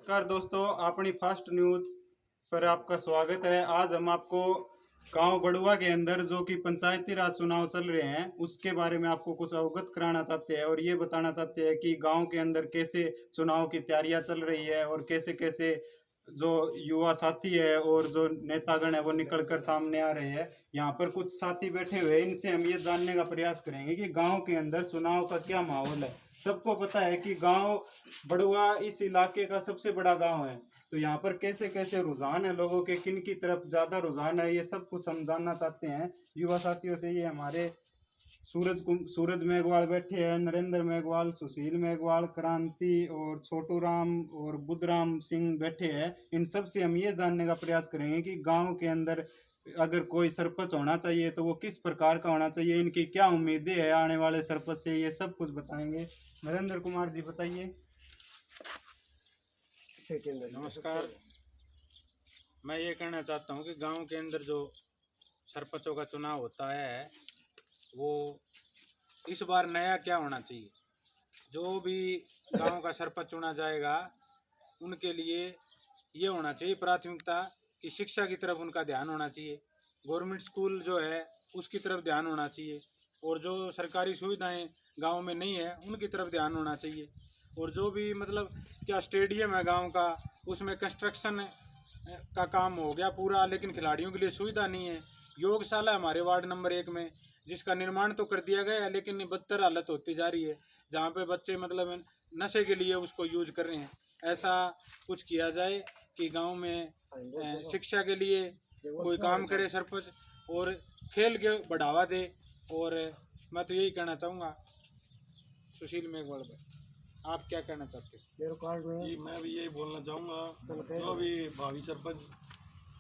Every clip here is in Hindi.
नमस्कार दोस्तों, अपनी फास्ट न्यूज पर आपका स्वागत है। आज हम आपको गांव बड़ुआ के अंदर जो कि पंचायती राज चुनाव चल रहे हैं उसके बारे में आपको कुछ अवगत कराना चाहते हैं और ये बताना चाहते हैं कि गांव के अंदर कैसे चुनाव की तैयारियां चल रही है और कैसे कैसे जो युवा साथी है और जो नेतागण है वो निकलकर सामने आ रहे हैं। यहाँ पर कुछ साथी बैठे हुए हैं, इनसे हम ये जानने का प्रयास करेंगे कि गांव के अंदर चुनाव का क्या माहौल है। सबको पता है कि गांव बड़ुआ इस इलाके का सबसे बड़ा गांव है, तो यहाँ पर कैसे कैसे रुझान है लोगों के, किन की तरफ ज्यादा रुझान है, ये सब कुछ हम जानना चाहते हैं युवा साथियों से। ये हमारे सूरज मेघवाल बैठे हैं, नरेंद्र मेघवाल, सुशील मेघवाल, क्रांति और छोटू राम और बुद्धराम सिंह बैठे हैं। इन सब से हम ये जानने का प्रयास करेंगे कि गांव के अंदर अगर कोई सरपंच होना चाहिए तो वो किस प्रकार का होना चाहिए, इनकी क्या उम्मीदें हैं आने वाले सरपंच से, ये सब कुछ बताएंगे। नरेंद्र कुमार जी बताइए। नमस्कार। मैं ये कहना चाहता हूँ कि गांव के अंदर जो सरपंचों का चुनाव होता है वो इस बार नया क्या होना चाहिए। जो भी गांव का सरपंच चुना जाएगा उनके लिए ये होना चाहिए प्राथमिकता कि शिक्षा की तरफ उनका ध्यान होना चाहिए। गवर्नमेंट स्कूल जो है उसकी तरफ ध्यान होना चाहिए और जो सरकारी सुविधाएं गांव में नहीं है उनकी तरफ ध्यान होना चाहिए। और जो भी मतलब क्या स्टेडियम है गांव का, उसमें कंस्ट्रक्शन का काम हो गया पूरा, लेकिन खिलाड़ियों के लिए सुविधा नहीं है। योगशाला हमारे वार्ड नंबर 1 में जिसका निर्माण तो कर दिया गया है लेकिन बदतर हालत होती जा रही है, जहाँ पे बच्चे मतलब नशे के लिए उसको यूज कर रहे हैं। ऐसा कुछ किया जाए कि गांव में शिक्षा के लिए कोई काम करे सरपंच और खेल के बढ़ावा दे। और मैं तो यही कहना चाहूँगा। सुशील मेघवाल भाई, आप क्या कहना चाहते हो? जी, मैं भी यही बोलना चाहूँगा, जो भी भावी सरपंच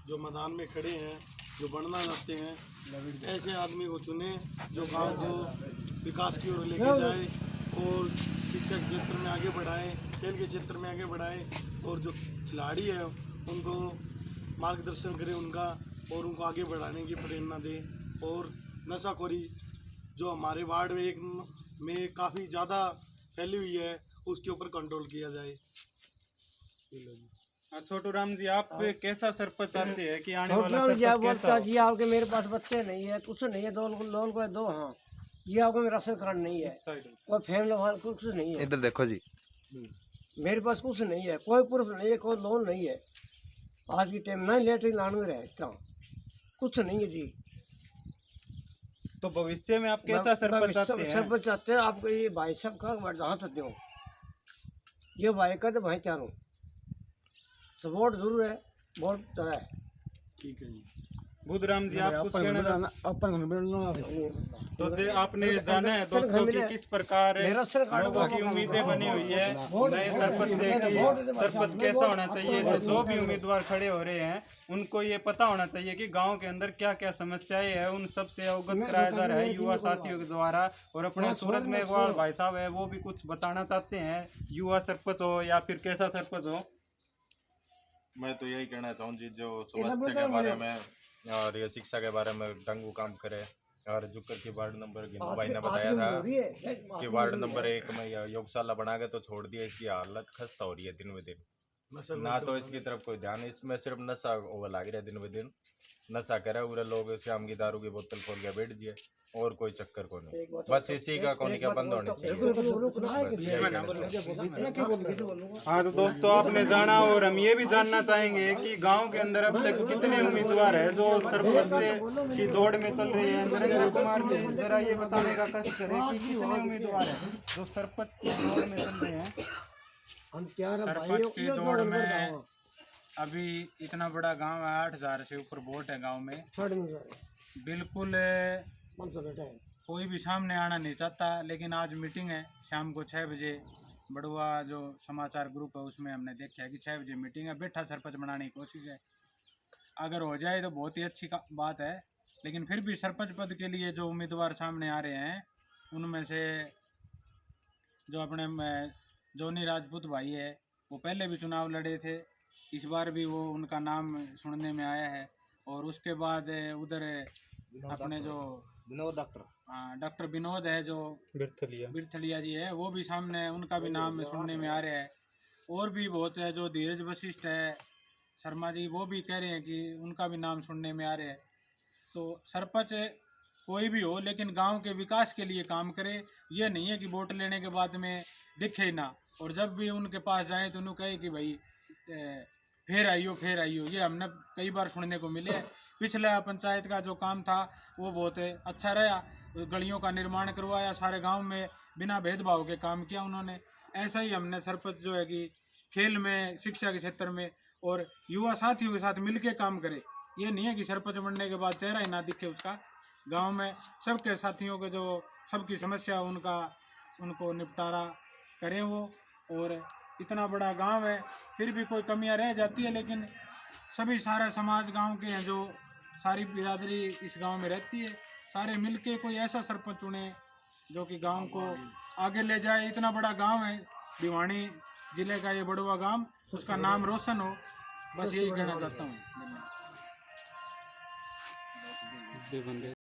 जो मैदान में खड़े हैं, जो बनना चाहते हैं, ऐसे आदमी को चुने जो गांव को विकास की ओर लेके जाए और शिक्षा के क्षेत्र में आगे बढ़ाए, खेल के क्षेत्र में आगे बढ़ाए और जो खिलाड़ी है उनको मार्गदर्शन करे उनका और उनको आगे बढ़ाने की प्रेरणा दे। और नशाखोरी जो हमारे वार्ड में काफ़ी ज़्यादा फैली हुई है उसके ऊपर कंट्रोल किया जाए। छोटू राम जी, आप कैसा सरपंच चाहते हैं कि आने वाला जी सरपंच कैसा हो? जी आपके मेरे पास बच्चे नहीं है, कुछ नहीं है, दो लोन को है, दो हाँ जी आपको मेरा राशन कार्ड नहीं है, कोई फैमिली कुछ नहीं है, इधर देखो जी, मेरे पास कुछ नहीं है, कोई प्रूफ नहीं है, कोई लोन नहीं है, आज की टाइम नहीं लेटरिन लाने में रहता कुछ नहीं है जी। तो भविष्य में आप कैसा सरपंच चाहते हैं? सरपंच चाहते हैं आपको ये भाई साहब का बढ़ा सकते हो, ये भाई का तो भाई क्या हूँ सपोर्ट जरूर है, बहुत ज़्यादा है। ठीक है जी। बुद्धराम जी, आप कुछ कहना तो आपने जाना है दोस्तों कि किस प्रकार लोगों की उम्मीदें बनी हुई है नए सरपंच से कि सरपंच कैसा होना चाहिए। जो भी उम्मीदवार खड़े हो रहे हैं उनको ये पता होना चाहिए कि गांव के अंदर क्या क्या समस्याएं हैं, उन सब से अवगत कराया जा रहा है युवा साथियों के द्वारा। और अपने सूरज मेघवाल भाई साहब है वो भी कुछ बताना चाहते हैं, युवा सरपंच हो या फिर कैसा सरपंच हो। मैं तो यही कहना चाहूँ जी, जो स्वास्थ्य के बारे में और ये शिक्षा के बारे में डंगू काम करे। और जुक्कर की वार्ड नंबर गिनू भाई ने बताया था कि वार्ड नंबर 1 में योगशाला बना के तो छोड़ दिया, इसकी हालत खस्ता हो रही है दिन ब दिन। ना तो इसकी तरफ कोई ध्यान, इसमें सिर्फ नशा वो लग रहा है, दिन ब दिन नशा करे पूरे लोग, शाम की दारू की बोतल खोल के बैठ जिए और कोई चक्कर को नहीं, बस इसी का कोनी क्या बंद होने चाहिए। हाँ तो दोस्तों आपने जाना और हम ये भी जानना चाहेंगे कि गांव के अंदर अब तक कितने उम्मीदवार हैं जो सरपंच की दौड़ में चल रही है। नरेंद्र कुमार जी जरा ये बताने का कष्ट करें कि कितने उम्मीदवार हैं जो सरपंच की दौड़ में चल रहे हैं। सरपंच की दौड़ में अभी इतना बड़ा गांव है, 8,000 से ऊपर वोट है गांव में। बिल्कुल कोई भी सामने आना नहीं चाहता, लेकिन आज मीटिंग है शाम को 6 बजे। बड़ुआ जो समाचार ग्रुप है उसमें हमने देखा है कि 6 बजे मीटिंग है, बैठा सरपंच बनाने की कोशिश है। अगर हो जाए तो बहुत ही अच्छी बात है, लेकिन फिर भी सरपंच पद के लिए जो उम्मीदवार सामने आ रहे हैं उनमें से जो अपने जोनी राजपूत भाई है वो पहले भी चुनाव लड़े थे, इस बार भी वो उनका नाम सुनने में आया है। और उसके बाद उधर अपने जो डॉक्टर विनोद है जो बिरथलिया जी है, वो भी सामने, उनका भी नाम सुनने में आ रहा है। और भी बहुत है, जो धीरज वशिष्ठ है शर्मा जी, वो भी कह रहे हैं कि उनका भी नाम सुनने में आ रहा है। तो सरपंच कोई भी हो लेकिन गांव के विकास के लिए काम करे। ये नहीं है कि वोट लेने के बाद में दिखे ना, और जब भी उनके पास जाए तो उन्हें कहे कि भाई फिर आइयो। ये हमने कई बार सुनने को मिले। पिछला पंचायत का जो काम था वो बहुत अच्छा रहा, गलियों का निर्माण करवाया, सारे गांव में बिना भेदभाव के काम किया उन्होंने। ऐसा ही हमने सरपंच जो है कि खेल में, शिक्षा के क्षेत्र में और युवा साथियों के साथ मिलके काम करे। ये नहीं है कि सरपंच बनने के बाद चेहरा ही ना दिखे उसका। गांव में सबके साथियों के जो सबकी समस्या उनको निपटारा करें वो। और इतना बड़ा गांव है फिर भी कोई कमियां रह जाती है, लेकिन सभी सारा समाज गांव के हैं, जो सारी बिरादरी इस गांव में रहती है, सारे मिलके कोई ऐसा सरपंच चुने जो कि गांव को आगे ले जाए। इतना बड़ा गांव है भिवानी जिले का ये बड़ुआ गांव, उसका नाम रोशन हो, बस यही कहना चाहता हूँ।